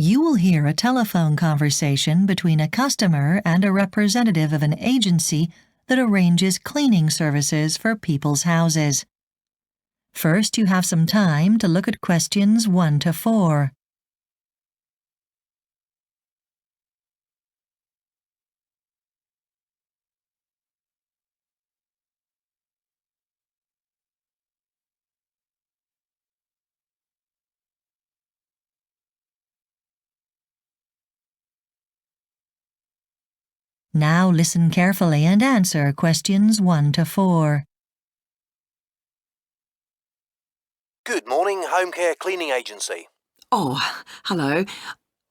You will hear a telephone conversation between a customer and a representative of an agency that arranges cleaning services for people's houses. First, you have some time to look at questions 1 to 4. Now listen carefully and answer questions 1 to 4. Good morning, Home Care Cleaning Agency. Oh, hello.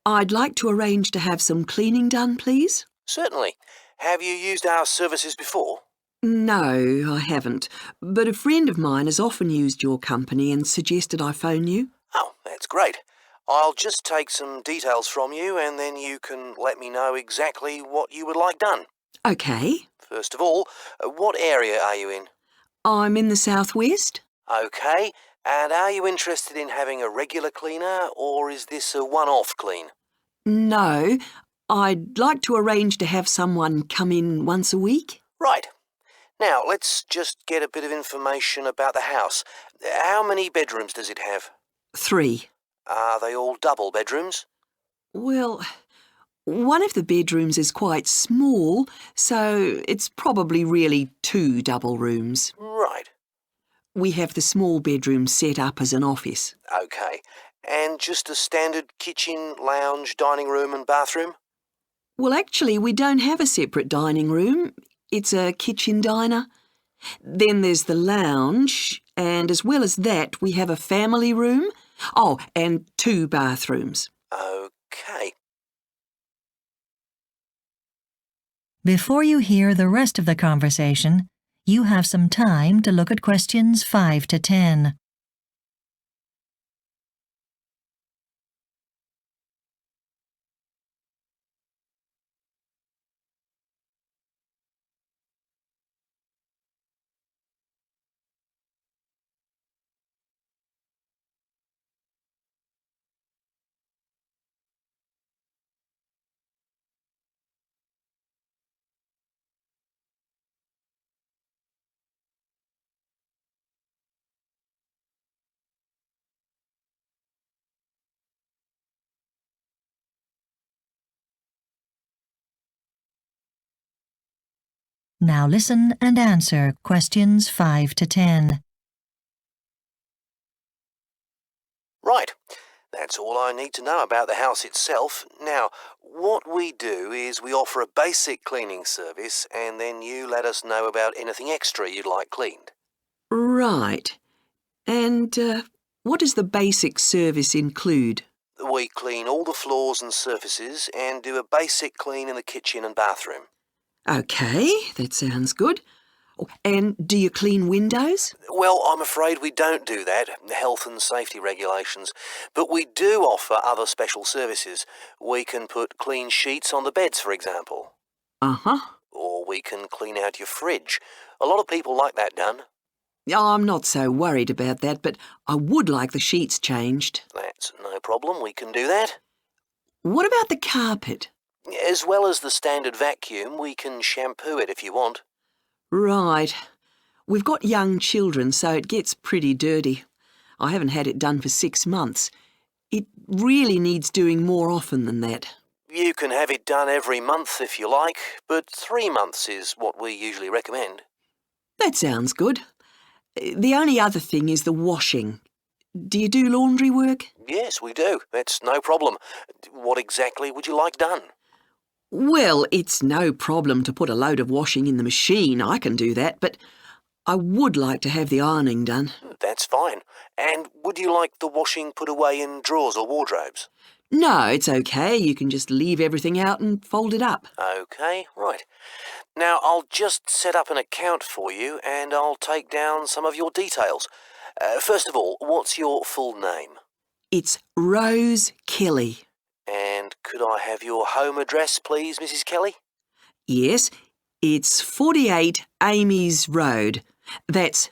I'd like to arrange to have some cleaning done, please. Certainly. Have you used our services before? No, I haven't. But a friend of mine has often used your company and suggested I phone you. Oh, that's great. I'll just take some details from you and then you can let me know exactly what you would like done. OK. First of all, what area are you in? I'm in the southwest. OK. And are you interested in having a regular cleaner or is this a one-off clean? No, I'd like to arrange to have someone come in once a week. Right. Now, let's just get a bit of information about the house. How many bedrooms does it have? 3. Are they all double bedrooms? Well, one of the bedrooms is quite small, so it's probably really 2 double rooms. Right. We have the small bedroom set up as an office. OK. And just a standard kitchen, lounge, dining room and bathroom? Well, actually, we don't have a separate dining room. It's a kitchen diner. Then there's the lounge, and as well as that, we have a family room. Oh, and 2 bathrooms. OK. Before you hear the rest of the conversation, you have some time to look at questions 5 to 10. Now listen and answer questions 5 to 10. Right. That's all I need to know about the house itself. Now, what we do is we offer a basic cleaning service and then you let us know about anything extra you'd like cleaned. Right. And what does the basic service include? We clean all the floors and surfaces and do a basic clean in the kitchen and bathroom. OK, that sounds good. Oh, and do you clean windows? Well, I'm afraid we don't do that, health and safety regulations, but we do offer other special services. We can put clean sheets on the beds, for example. Uh-huh. Or we can clean out your fridge. A lot of people like that done. I'm not so worried about that, but I would like the sheets changed. That's no problem, we can do that. What about the carpet? As well as the standard vacuum, we can shampoo it if you want. Right. We've got young children, so it gets pretty dirty. I haven't had it done for 6 months. It really needs doing more often than that. You can have it done every month if you like, but 3 months is what we usually recommend. That sounds good. The only other thing is the washing. Do you do laundry work? Yes, we do. That's no problem. What exactly would you like done? Well, it's no problem to put a load of washing in the machine. I can do that, but I would like to have the ironing done. That's fine. And would you like the washing put away in drawers or wardrobes? No, it's OK. You can just leave everything out and fold it up. OK, right. Now, I'll just set up an account for you and I'll take down some of your details. First of all, what's your full name? It's Rose Kelly. And could I have your home address, please, Mrs. Kelly? Yes, it's 48 Amy's Road. That's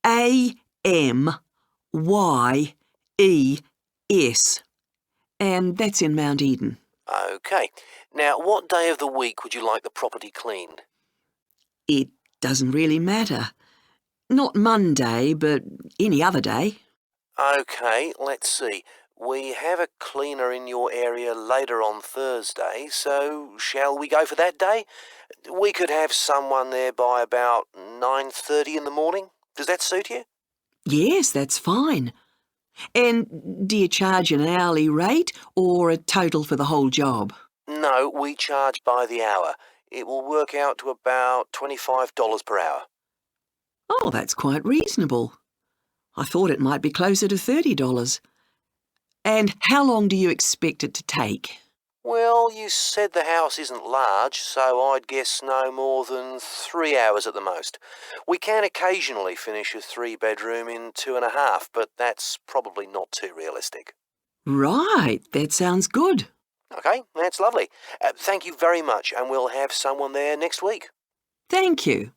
AMYES. and that's in Mount Eden. OK. Now, what day of the week would you like the property cleaned? It doesn't really matter. Not Monday, but any other day. OK, let's see. We have a cleaner in your area later on Thursday, so shall we go for that day? We could have someone there by about 9:30 in the morning. Does that suit you? Yes, that's fine. And do you charge an hourly rate or a total for the whole job? No, we charge by the hour. It will work out to about $25 per hour. Oh, that's quite reasonable. I thought it might be closer to $30. And how long do you expect it to take? Well, you said the house isn't large, so I'd guess no more than 3 hours at the most. We can occasionally finish a 3-bedroom in 2.5, but that's probably not too realistic. Right, that sounds good. OK, that's lovely. Thank you very much, and we'll have someone there next week. Thank you.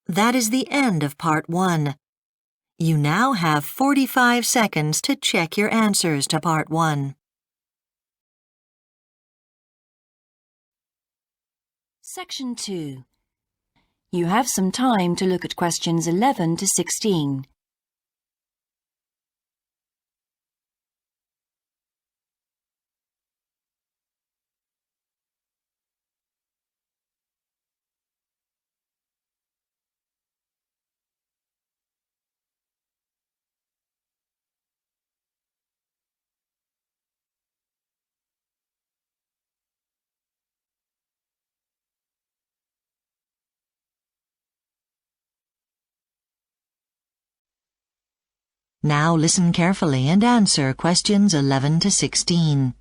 That is the end of Part 1. You now have 45 seconds to check your answers to Part 1. Section 2. You have some time to look at questions 11 to 16. Now listen carefully and answer questions 11 to 16.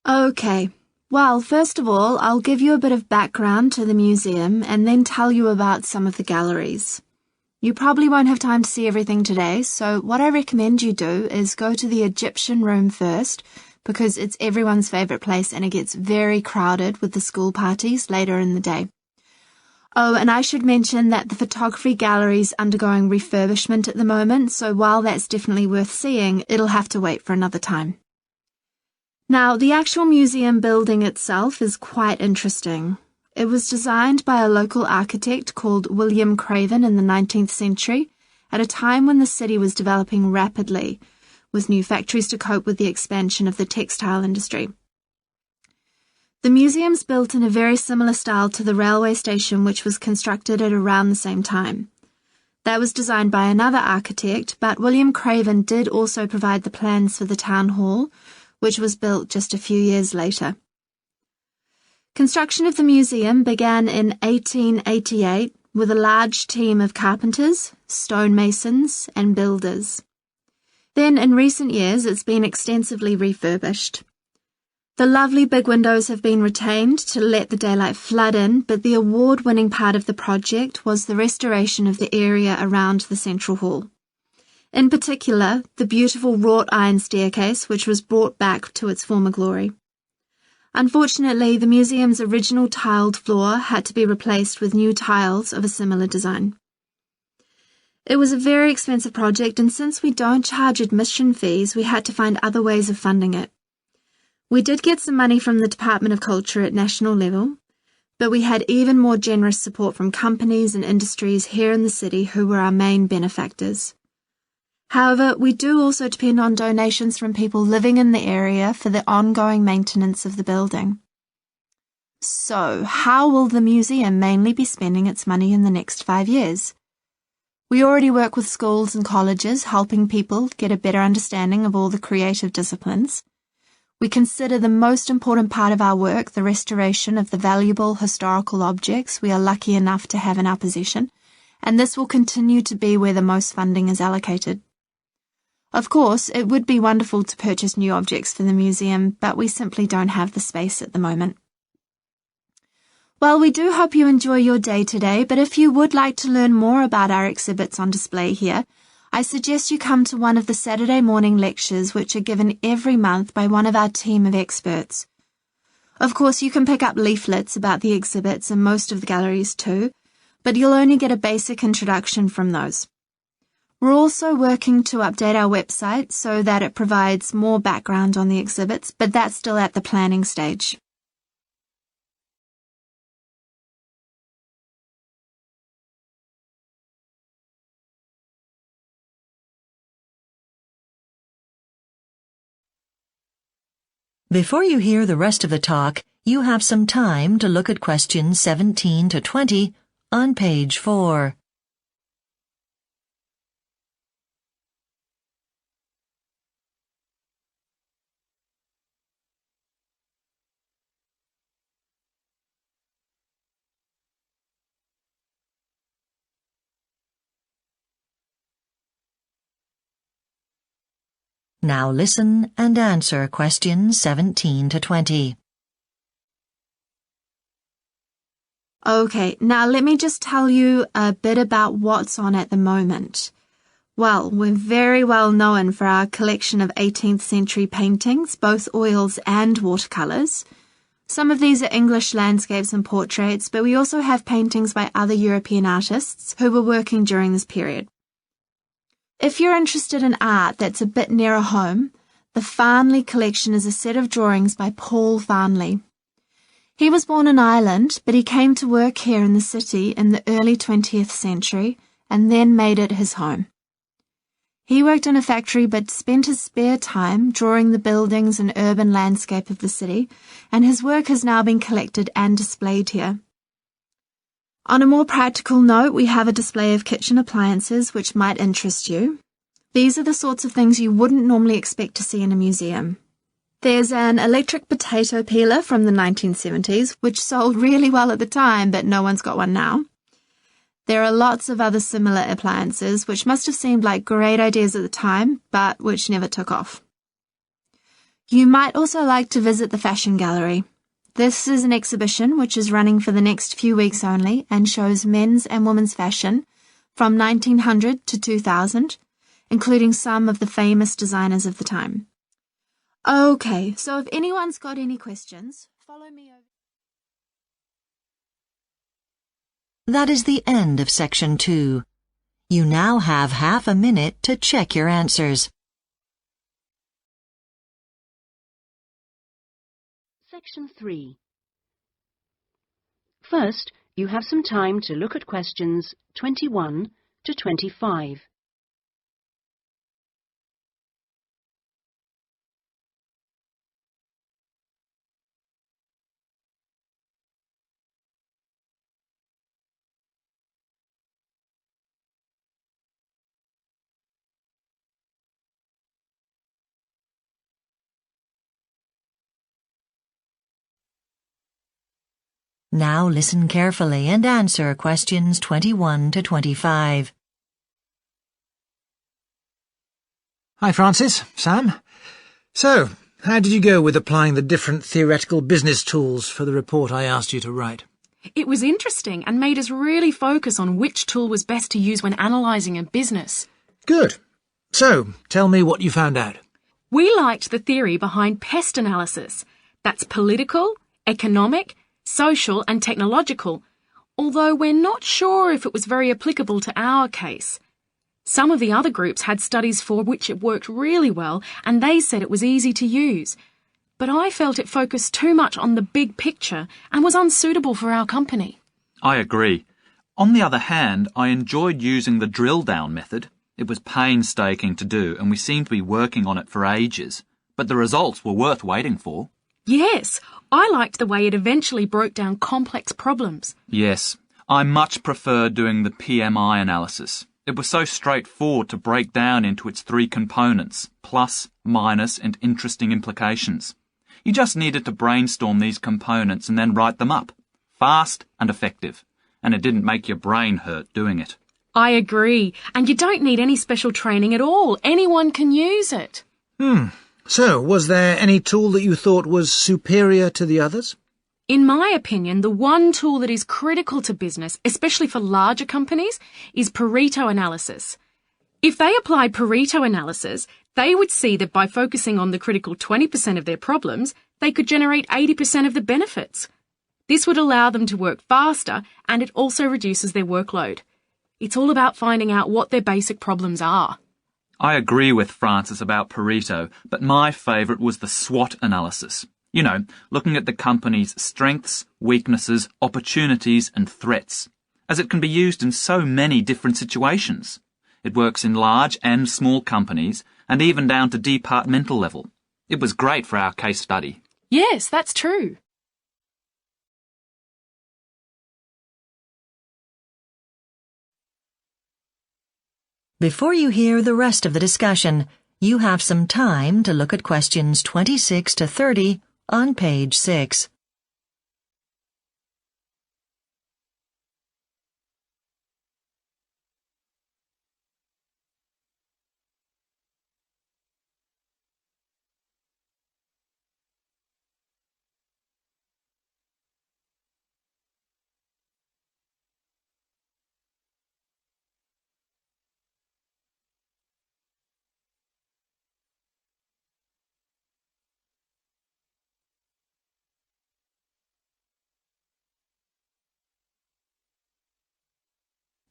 Okay. Well, first of all, I'll give you a bit of background to the museum and then tell you about some of the galleries. You probably won't have time to see everything today, so what I recommend you do is go to the Egyptian room first, because it's everyone's favourite place and it gets very crowded with the school parties later in the day. Oh, and I should mention that the photography gallery's undergoing refurbishment at the moment, so while that's definitely worth seeing, it'll have to wait for another time. Now, the actual museum building itself is quite interesting. It was designed by a local architect called William Craven in the 19th century, at a time when the city was developing rapidly, with new factories to cope with the expansion of the textile industry. The museum's built in a very similar style to the railway station, which was constructed at around the same time. That was designed by another architect, but William Craven did also provide the plans for the town hall, which was built just a few years later. Construction of the museum began in 1888 with a large team of carpenters, stonemasons, and builders. Then, in recent years, it's been extensively refurbished. The lovely big windows have been retained to let the daylight flood in, but the award-winning part of the project was the restoration of the area around the central hall. In particular, the beautiful wrought iron staircase, which was brought back to its former glory. Unfortunately, the museum's original tiled floor had to be replaced with new tiles of a similar design. It was a very expensive project, and since we don't charge admission fees, we had to find other ways of funding it. We did get some money from the Department of Culture at national level, but we had even more generous support from companies and industries here in the city who were our main benefactors. However, we do also depend on donations from people living in the area for the ongoing maintenance of the building. So, how will the museum mainly be spending its money in the next 5 years? We already work with schools and colleges, helping people get a better understanding of all the creative disciplines. We consider the most important part of our work the restoration of the valuable historical objects we are lucky enough to have in our possession, and this will continue to be where the most funding is allocated. Of course, it would be wonderful to purchase new objects for the museum, but we simply don't have the space at the moment. Well, we do hope you enjoy your day today, but if you would like to learn more about our exhibits on display here, I suggest you come to one of the Saturday morning lectures which are given every month by one of our team of experts. Of course, you can pick up leaflets about the exhibits and most of the galleries too, but you'll only get a basic introduction from those. We're also working to update our website so that it provides more background on the exhibits, but that's still at the planning stage. Before you hear the rest of the talk, you have some time to look at questions 17 to 20 on page 4. Now listen and answer questions 17 to 20. Okay, now let me just tell you a bit about what's on at the moment. Well, we're very well known for our collection of 18th century paintings, both oils and watercolours. Some of these are English landscapes and portraits, but we also have paintings by other European artists who were working during this period. If you're interested in art that's a bit nearer home, the Farnley collection is a set of drawings by Paul Farnley. He was born in Ireland, but he came to work here in the city in the early 20th century and then made it his home. He worked in a factory but spent his spare time drawing the buildings and urban landscape of the city, and his work has now been collected and displayed here. On a more practical note, we have a display of kitchen appliances which might interest you. These are the sorts of things you wouldn't normally expect to see in a museum. There's an electric potato peeler from the 1970s, which sold really well at the time, but no one's got one now. There are lots of other similar appliances, which must have seemed like great ideas at the time, but which never took off. You might also like to visit the fashion gallery. This is an exhibition which is running for the next few weeks only and shows men's and women's fashion from 1900 to 2000, including some of the famous designers of the time. Okay, so if anyone's got any questions, follow me over. That is the end of section 2. You now have half a minute to check your answers. Section 3. First, you have some time to look at questions 21 to 25. Now listen carefully and answer questions 21 to 25. Hi, Francis. Sam. So, how did you go with applying the different theoretical business tools for the report I asked you to write? It was interesting and made us really focus on which tool was best to use when analysing a business. Good. So, tell me what you found out. We liked the theory behind pest analysis. That's political, economic, social and technological, although we're not sure if it was very applicable to our case. Some of the other groups had studies for which it worked really well, and they said it was easy to use. But I felt it focused too much on the big picture and was unsuitable for our company. I agree. On the other hand, I enjoyed using the drill-down method. It was painstaking to do, and we seemed to be working on it for ages. But the results were worth waiting for. Yes, I liked the way it eventually broke down complex problems. Yes, I much preferred doing the PMI analysis. It was so straightforward to break down into its 3 components, plus, minus, and interesting implications. You just needed to brainstorm these components and then write them up. Fast and effective. And it didn't make your brain hurt doing it. I agree, and you don't need any special training at all. Anyone can use it. So, was there any tool that you thought was superior to the others? In my opinion, the one tool that is critical to business, especially for larger companies, is Pareto analysis. If they applied Pareto analysis, they would see that by focusing on the critical 20% of their problems, they could generate 80% of the benefits. This would allow them to work faster, and it also reduces their workload. It's all about finding out what their basic problems are. I agree with Francis about Pareto, but my favourite was the SWOT analysis. You know, looking at the company's strengths, weaknesses, opportunities and threats, as it can be used in so many different situations. It works in large and small companies, and even down to departmental level. It was great for our case study. Yes, that's true. Before you hear the rest of the discussion, you have some time to look at questions 26 to 30 on page 6.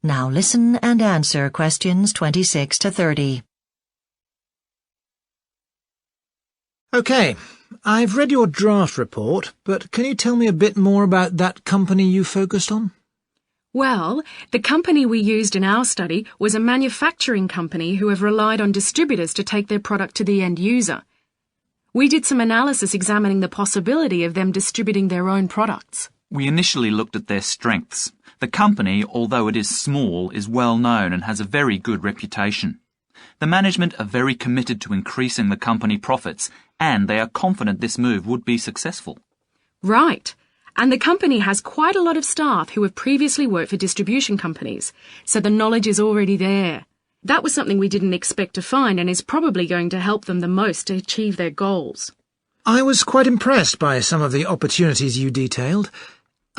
Now listen and answer questions 26 to 30. OK, I've read your draft report, but can you tell me a bit more about that company you focused on? Well, the company we used in our study was a manufacturing company who have relied on distributors to take their product to the end user. We did some analysis examining the possibility of them distributing their own products. We initially looked at their strengths. The company, although it is small, is well known and has a very good reputation. The management are very committed to increasing the company profits, and they are confident this move would be successful. Right. And the company has quite a lot of staff who have previously worked for distribution companies, so the knowledge is already there. That was something we didn't expect to find and is probably going to help them the most to achieve their goals. I was quite impressed by some of the opportunities you detailed.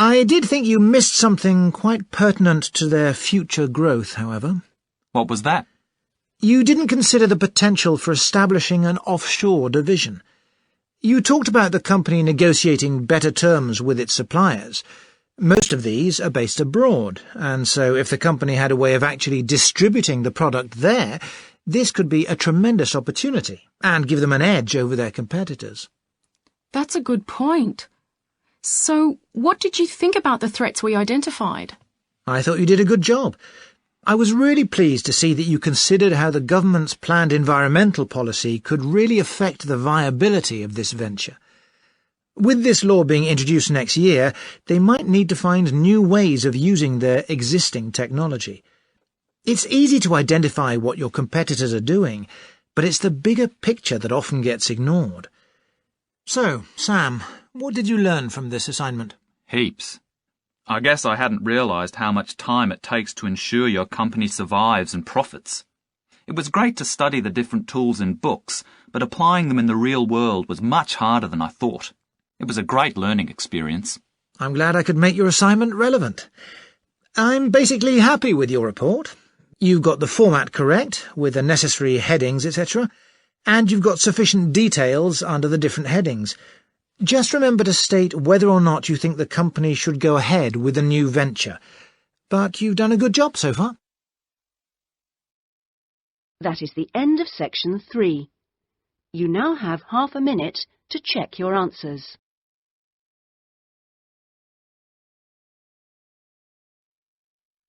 I did think you missed something quite pertinent to their future growth, however. What was that? You didn't consider the potential for establishing an offshore division. You talked about the company negotiating better terms with its suppliers. Most of these are based abroad, and so if the company had a way of actually distributing the product there, this could be a tremendous opportunity and give them an edge over their competitors. That's a good point. So, what did you think about the threats we identified? I thought you did a good job. I was really pleased to see that you considered how the government's planned environmental policy could really affect the viability of this venture. With this law being introduced next year, they might need to find new ways of using their existing technology. It's easy to identify what your competitors are doing, but it's the bigger picture that often gets ignored. So, Sam, what did you learn from this assignment? Heaps. I guess I hadn't realised how much time it takes to ensure your company survives and profits. It was great to study the different tools in books, but applying them in the real world was much harder than I thought. It was a great learning experience. I'm glad I could make your assignment relevant. I'm basically happy with your report. You've got the format correct, with the necessary headings, etc., and you've got sufficient details under the different headings. Just remember to state whether or not you think the company should go ahead with a new venture. But you've done a good job so far. That is the end of section 3. You now have half a minute to check your answers.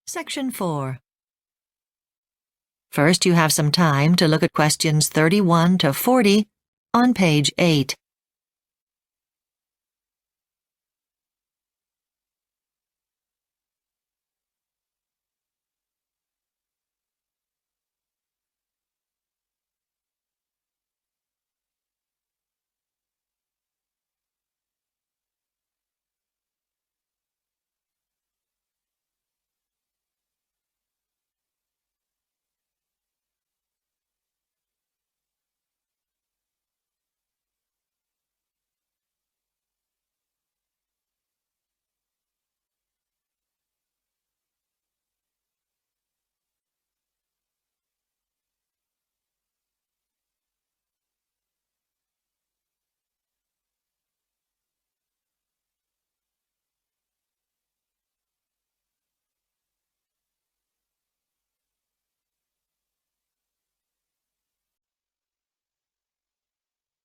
Section 4. First, you have some time to look at questions 31 to 40 on page 8.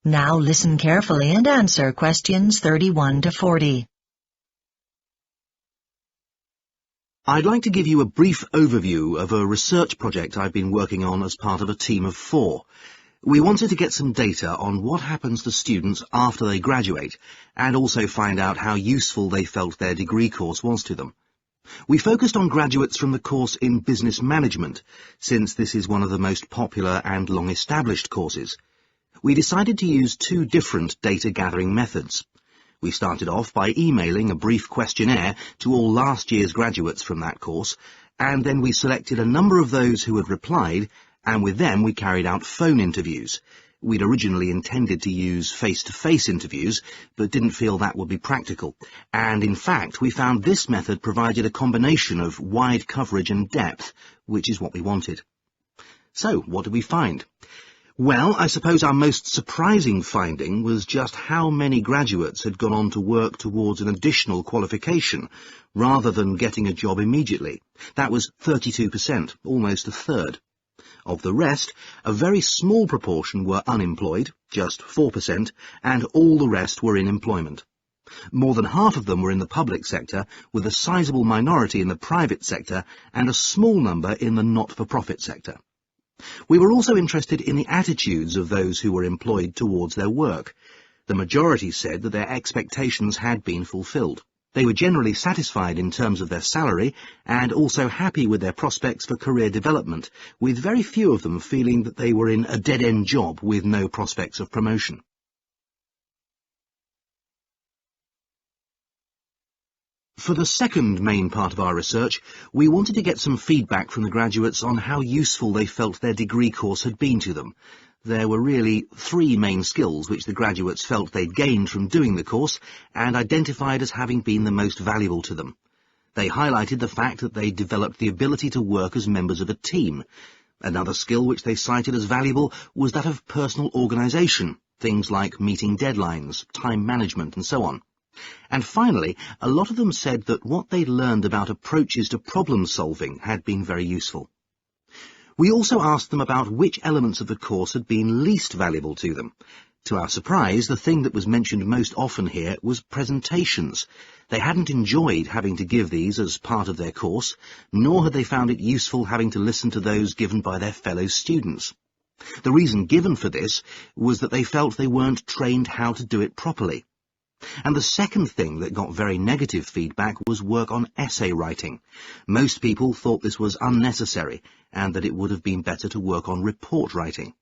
Now listen carefully and answer questions 31 to 40. I'd like to give you a brief overview of a research project I've been working on as part of a team of 4. We wanted to get some data on what happens to students after they graduate, and also find out how useful they felt their degree course was to them. We focused on graduates from the course in business management, since this is one of the most popular and long-established courses. We decided to use 2 different data-gathering methods. We started off by emailing a brief questionnaire to all last year's graduates from that course, and then we selected a number of those who had replied, and with them we carried out phone interviews. We'd originally intended to use face-to-face interviews, but didn't feel that would be practical, and in fact we found this method provided a combination of wide coverage and depth, which is what we wanted. So, what did we find? Well, I suppose our most surprising finding was just how many graduates had gone on to work towards an additional qualification, rather than getting a job immediately. That was 32%, almost a third. Of the rest, a very small proportion were unemployed, just 4%, and all the rest were in employment. More than half of them were in the public sector, with a sizable minority in the private sector, and a small number in the not-for-profit sector. We were also interested in the attitudes of those who were employed towards their work. The majority said that their expectations had been fulfilled. They were generally satisfied in terms of their salary and also happy with their prospects for career development, with very few of them feeling that they were in a dead-end job with no prospects of promotion. For the second main part of our research, we wanted to get some feedback from the graduates on how useful they felt their degree course had been to them. There were really 3 main skills which the graduates felt they'd gained from doing the course and identified as having been the most valuable to them. They highlighted the fact that they developed the ability to work as members of a team. Another skill which they cited as valuable was that of personal organisation, things like meeting deadlines, time management and so on. And finally, a lot of them said that what they'd learned about approaches to problem solving had been very useful. We also asked them about which elements of the course had been least valuable to them. To our surprise, the thing that was mentioned most often here was presentations. They hadn't enjoyed having to give these as part of their course, nor had they found it useful having to listen to those given by their fellow students. The reason given for this was that they felt they weren't trained how to do it properly. And the second thing that got very negative feedback was work on essay writing. Most people thought this was unnecessary and that it would have been better to work on report writing.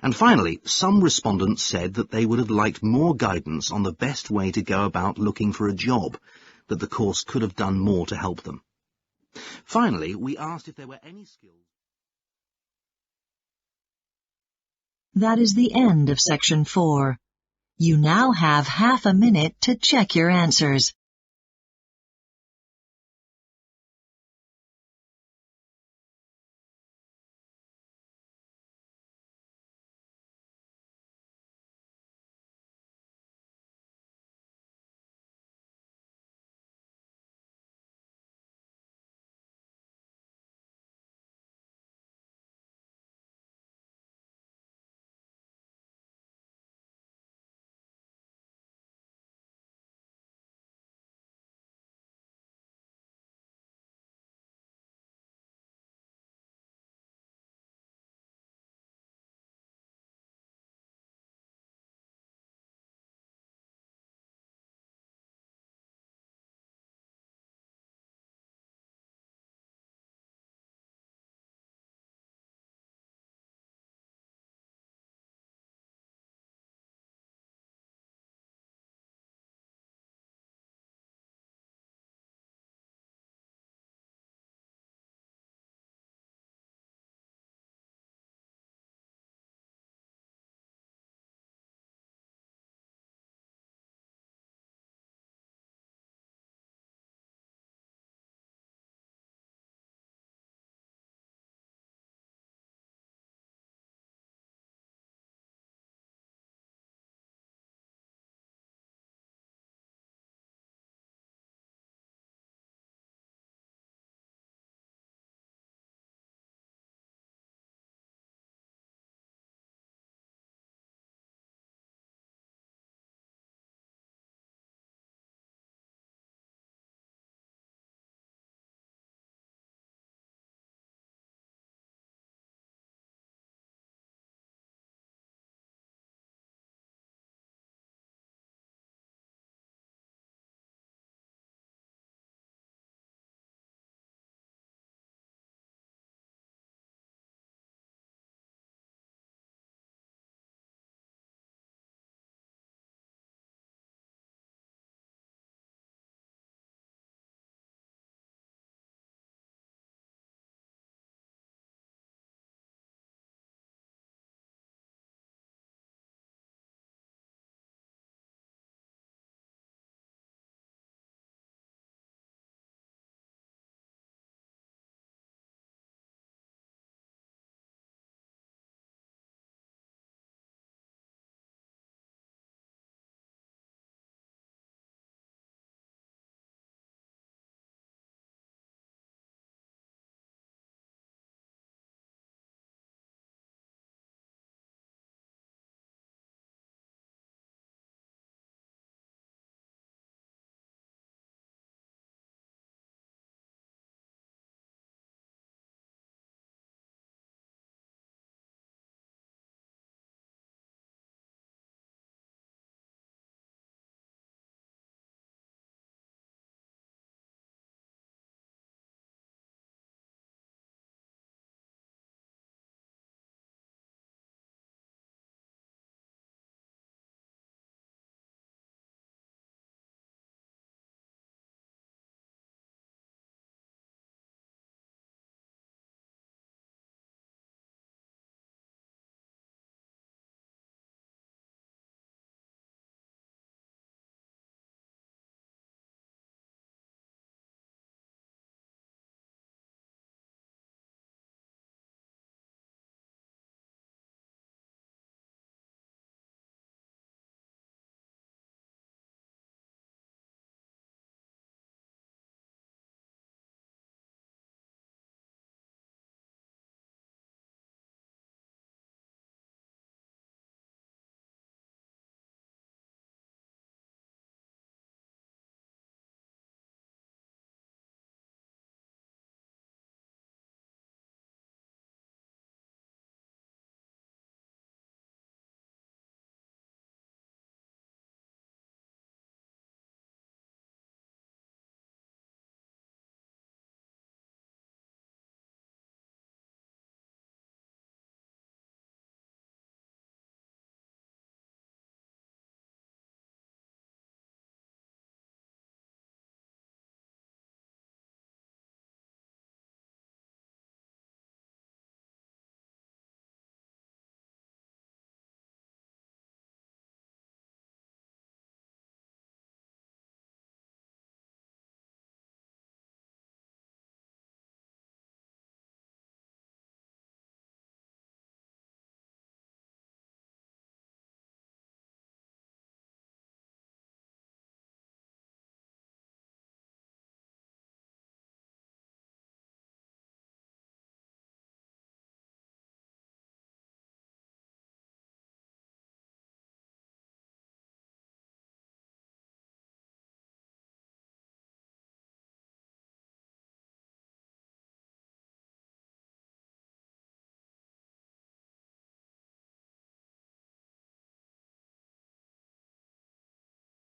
And finally, some respondents said that they would have liked more guidance on the best way to go about looking for a job, that the course could have done more to help them. Finally, we asked if there were any skills. That is the end of section 4. You now have half a minute to check your answers.